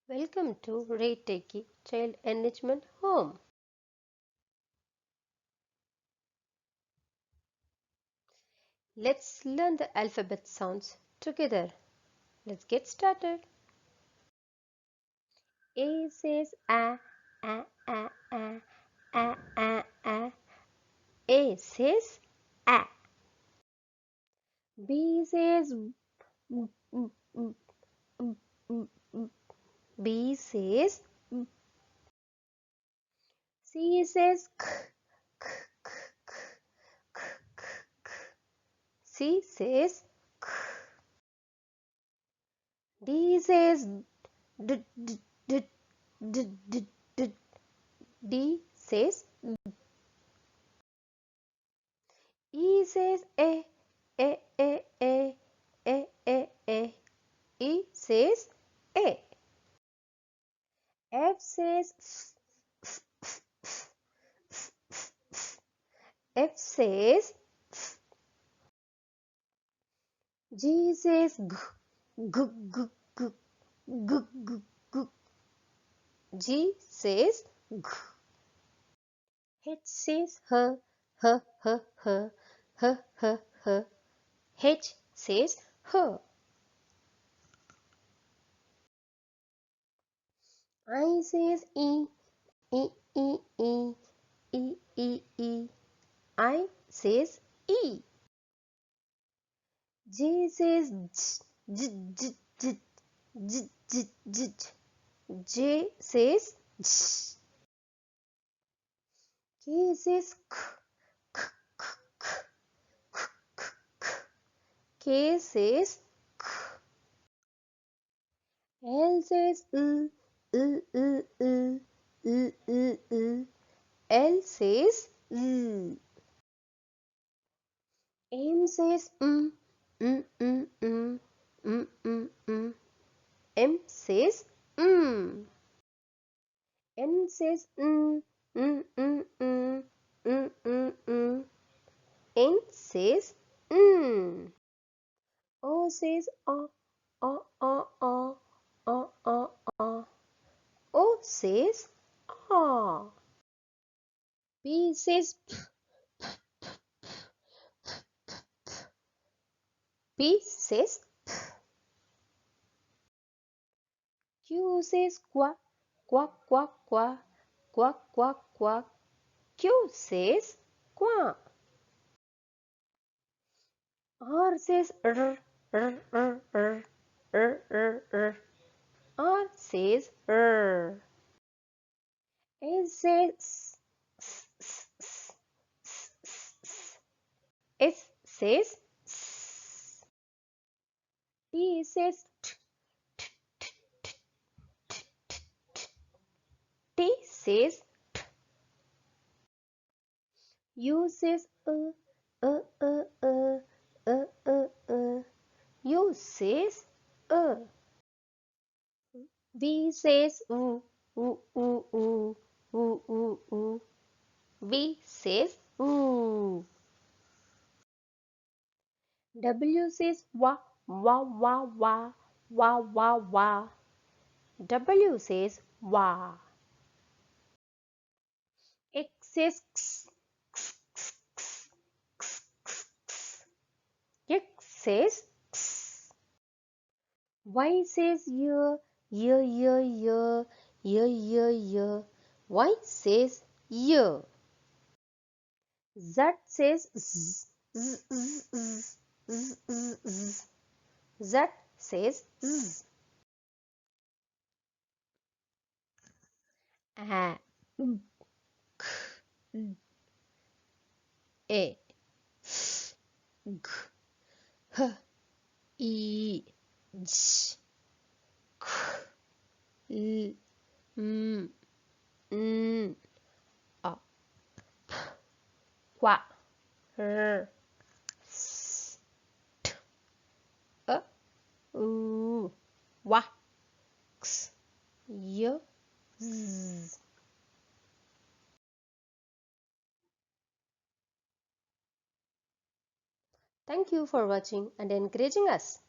Welcome to Reiteki Child Enrichment Home. Let's learn the alphabet sounds together. Let's get started. A says a, a, a, a, a, a, a. A says a. B says b, b, b, b, b, b. B says b. C says k, k, k, k, k, k, k. C says k. D says d, d, d, d, d, d. D says E says a, a, a, a, a, a, a. E says a. F says f, f, f, f, f, f. F says f. G says g, g, g, g, g, g, g. G says g. H says h, h, h, h, h, h, h. H says h. I says e, e, e, e, e, e, e. I says e. J says j, j, j, j, j, j, j. J says j. K says k, k, k, k, k, k, k. K says k. L says l, l, l, l, l, l, l. L says l. M says mm, mm, mm, mm, mm, mm. M says N says N says O says O says ah. P says P says Q says quack, quack, quack, quack, quack, quack, quack. Q says quack. R says r, r, r, r, r, r, r. R says r. S says s, s, s, s, s, s, s. S says s. T says t, t, t, t, t, t, t. T says t. U says uh, uh, uh, uh, uh, uh. U says V says oo, oo, oo, oo, oo, oo, oo. V says ooh. W says wah, wah, wah, wah, wah, wah, wah. W says wah. X says x, x, x, x, x, x, x. X says x. Y says y, y, y, y, y, y, y. Y says y. Z says z, z, z, z, z, z, z. Z says z. A, b, k, e, f, g, h, I, j, k, l, m, n, o, p, qua, r, s, t, e, u, wa, x, y, z. Thank you for watching and encouraging us.